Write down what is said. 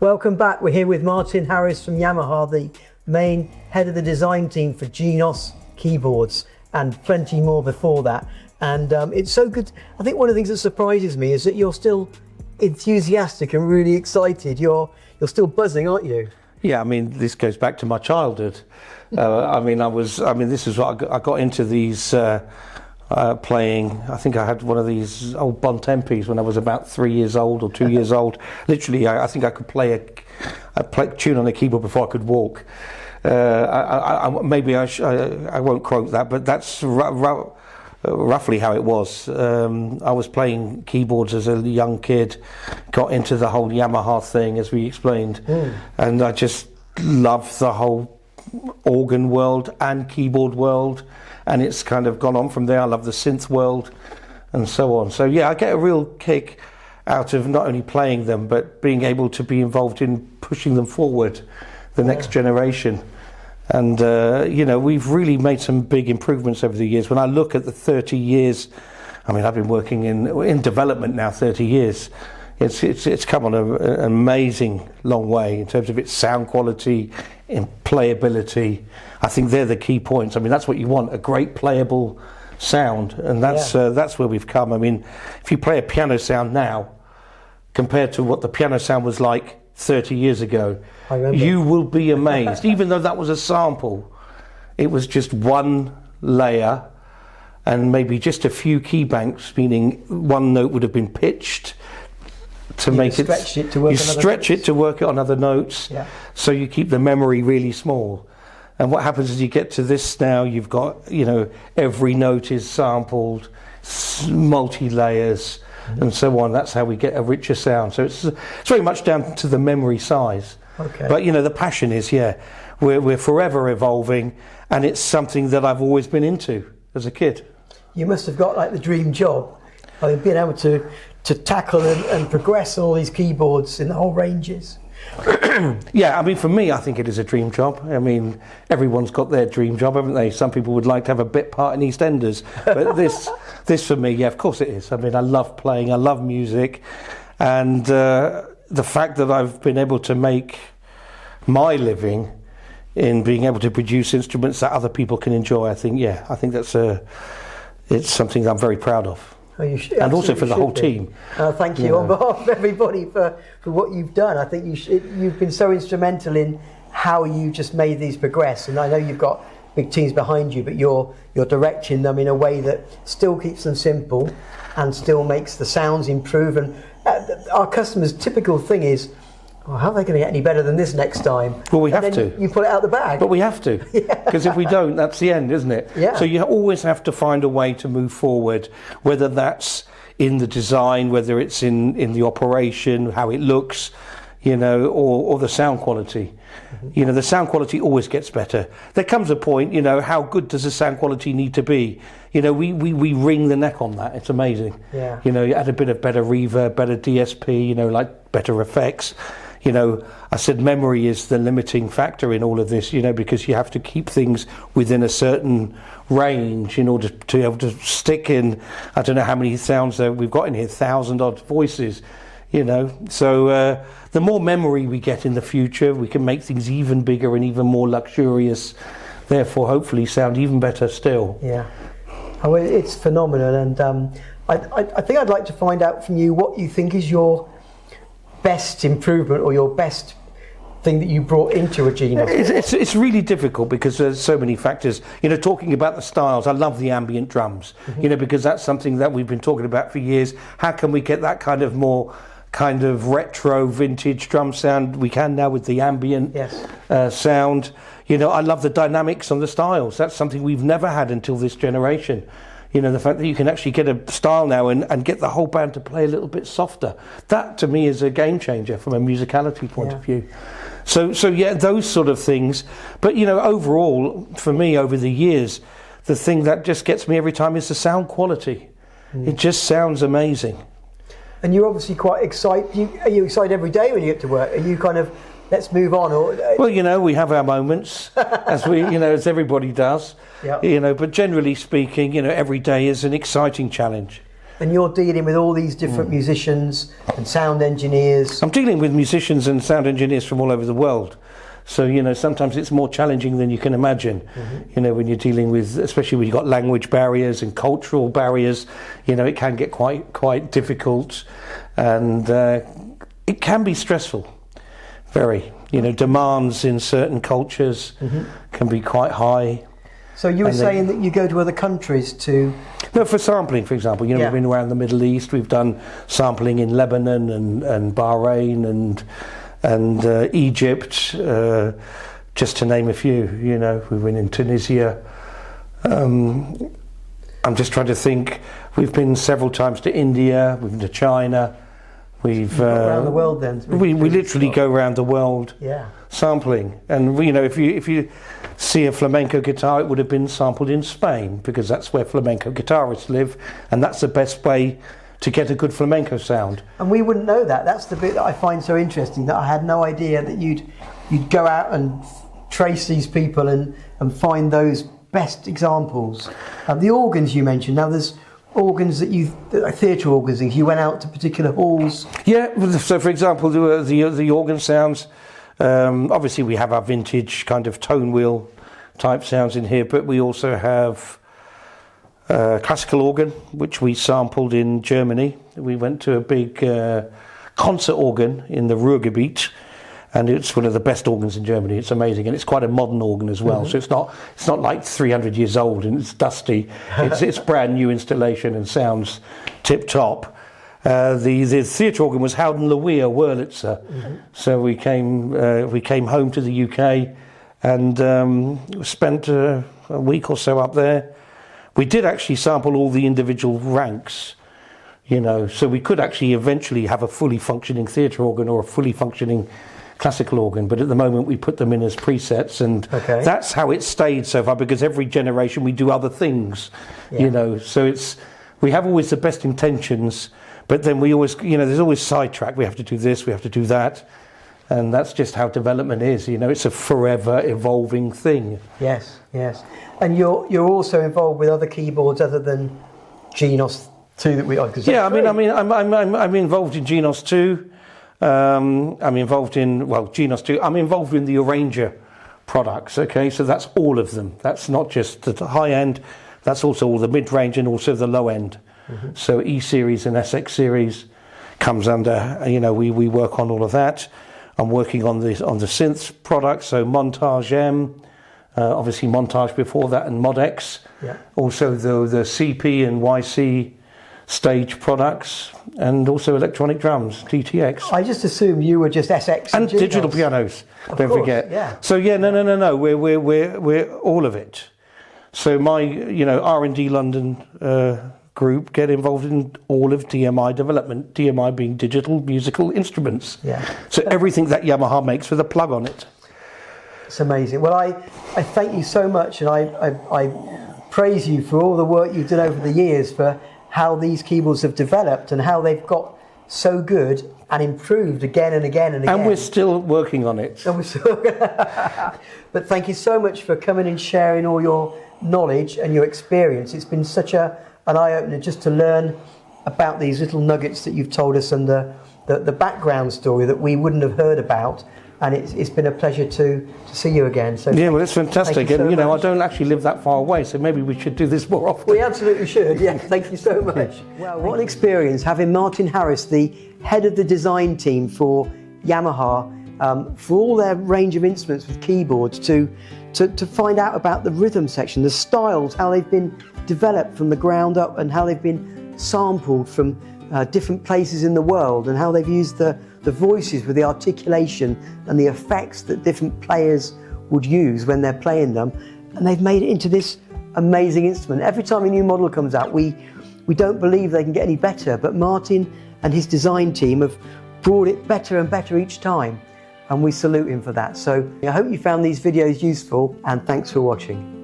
Welcome back. We're here with Martin Harris from Yamaha, the main head of the design team for Genos keyboards, and plenty more before that. And it's so good. I think one of the things that surprises me is that you're still enthusiastic and really excited. You're still buzzing, aren't you? Yeah, I mean, this goes back to my childhood. This is what I got into these playing. I think I had one of these old Bontempis when I was about 3 years old or 2 years old. Literally, I think I could play a tune on a keyboard before I could walk. Maybe I won't quote that, but that's roughly how it was. I was playing keyboards as a young kid, got into the whole Yamaha thing, as we explained, and I just love the whole organ world and keyboard world, and it's kind of gone on from there. I love the synth world and so on. So yeah, I get a real kick out of not only playing them, but being able to be involved in pushing them forward, the next generation. And we've really made some big improvements over the years. When I look at the 30 years, I mean, I've been working in development now 30 years. It's come on an amazing long way in terms of its sound quality, in playability. I think they're the key points. I mean, that's what you want, a great playable sound, and that's where we've come. I mean, if you play a piano sound now compared to what the piano sound was like 30 years ago, you will be amazed. Even though that was a sample, it was just one layer and maybe just a few key banks, meaning one note would have been pitched to make it, you stretch it to work it on other notes, so you keep the memory really small. And what happens is you get to this now, you've got, every note is sampled, multi-layers, and so on. That's how we get a richer sound. So it's very much down to the memory size. Okay. But the passion is, we're forever evolving, and it's something that I've always been into as a kid. You must have got like the dream job. I mean, being able to tackle and progress all these keyboards in the whole ranges. Yeah, I mean, for me, I think it is a dream job. I mean, everyone's got their dream job, haven't they? Some people would like to have a bit part in EastEnders, but this for me, of course it is. I mean, I love playing, I love music, and the fact that I've been able to make my living in being able to produce instruments that other people can enjoy, I think it's something I'm very proud of. Oh, and also for the whole team. Thank you on behalf of everybody for what you've done. I think you've been so instrumental in how you just made these progress. And I know you've got big teams behind you, but you're directing them in a way that still keeps them simple and still makes the sounds improve. And our customers' typical thing is, how are they going to get any better than this next time? Well, we have to. You pull it out the bag. But we have to, because if we don't, that's the end, isn't it? Yeah. So you always have to find a way to move forward, whether that's in the design, whether it's in the operation, how it looks, or the sound quality. Mm-hmm. The sound quality always gets better. There comes a point, how good does the sound quality need to be? We wring the neck on that. It's amazing. Yeah. You add a bit of better reverb, better DSP, like better effects. I said memory is the limiting factor in all of this, because you have to keep things within a certain range in order to be able to stick in, I don't know how many sounds that we've got in here, 1,000 odd voices, So the more memory we get in the future, we can make things even bigger and even more luxurious, therefore hopefully sound even better still. Yeah. Oh, it's phenomenal, and I think I'd like to find out from you what you think is your best improvement or your best thing that you brought into a Genos. It's really difficult because there's so many factors. Talking about the styles, I love the ambient drums, because that's something that we've been talking about for years. How can we get that kind of more retro vintage drum sound? We can now with the ambient sound. I love the dynamics on the styles. That's something we've never had until this generation. The fact that you can actually get a style now and get the whole band to play a little bit softer. That to me is a game changer from a musicality point of view. So those sort of things. But overall, for me over the years, the thing that just gets me every time is the sound quality. It just sounds amazing. And you're obviously quite excited. Are you excited every day when you get to work? Are you kind of, let's move on? Or well, we have our moments, as everybody does. But generally speaking, every day is an exciting challenge. And you're dealing with all these different musicians and sound engineers. I'm dealing with musicians and sound engineers from all over the world. So, you know, sometimes it's more challenging than you can imagine, you know, when you're dealing with, especially when you've got language barriers and cultural barriers, you know, it can get quite difficult, and it can be stressful, very. You know, demands in certain cultures can be quite high. So you were saying that you go to other countries to... No, for sampling, for example. You know, we've been around the Middle East. We've done sampling in Lebanon and Bahrain and Egypt, just to name a few. You know, we've been in Tunisia. I'm just trying to think. We've been several times to India. We've been to China. We've around the world then. We literally go around the world sampling. And you know, if you see a flamenco guitar, it would have been sampled in Spain, because that's where flamenco guitarists live, and that's the best way to get a good flamenco sound. And we wouldn't know that. That's the bit that I find so interesting, that I had no idea that you'd go out and trace these people and find those best examples. The organs you mentioned, now there's organs that like theatre organs, you went out to particular halls. Yeah, so for example, the organ sounds, obviously we have our vintage kind of tone wheel type sounds in here, but we also have classical organ, which we sampled in Germany. We went to a big concert organ in the Ruhrgebiet, and it's one of the best organs in Germany. It's amazing, and it's quite a modern organ as well. So it's not like 300 years old and it's dusty. It's brand new installation and sounds tip top. The theatre organ was Howden-Lawia Wurlitzer. So we came home to the UK and spent a week or so up there. We did actually sample all the individual ranks, you know, so we could actually eventually have a fully functioning theatre organ or a fully functioning classical organ, but at the moment we put them in as presets, and that's how it stayed so far, because every generation we do other things, you know, so we have always the best intentions, but then we always, you know, there's always sidetrack. We have to do this, we have to do that, and that's just how development is, you know. It's a forever evolving thing. Yes. And you're also involved with other keyboards other than Genos 2 that we are. I'm involved in Genos 2. I'm involved in Genos 2. I'm involved in the Arranger products. Okay, so that's all of them. That's not just the high end. That's also all the mid range and also the low end. So E series and SX series comes under. You know, we work on all of that. I'm working on the synth products. So Montage M. Obviously Montage before that, and Mod X. Also the CP and YC stage products, and also electronic drums, DTX. I just assumed you were just SX and digital pianos. Don't forget. Yeah. So no. We're all of it. So my R&D London group get involved in all of DMI development. DMI being digital musical instruments. Yeah. So everything that Yamaha makes with a plug on it. It's amazing. Well, I thank you so much, and I praise you for all the work you've done over the years, for how these keyboards have developed and how they've got so good and improved again and again and again. And we're still working on it. But thank you so much for coming and sharing all your knowledge and your experience. It's been such an eye-opener just to learn about these little nuggets that you've told us, and the background story that we wouldn't have heard about. And it's been a pleasure to see you again. So yeah, well, it's fantastic. And much. I don't actually live that far away, so maybe we should do this more often. We absolutely should. Yeah, thank you so much. Well, what an experience having Martin Harris, the head of the design team for Yamaha, for all their range of instruments with keyboards, to find out about the rhythm section, the styles, how they've been developed from the ground up, and how they've been sampled from different places in the world, and how they've used the voices with the articulation and the effects that different players would use when they're playing them, and they've made it into this amazing instrument. Every time a new model comes out, we don't believe they can get any better, but Martin and his design team have brought it better and better each time, and we salute him for that. So I hope you found these videos useful, and thanks for watching.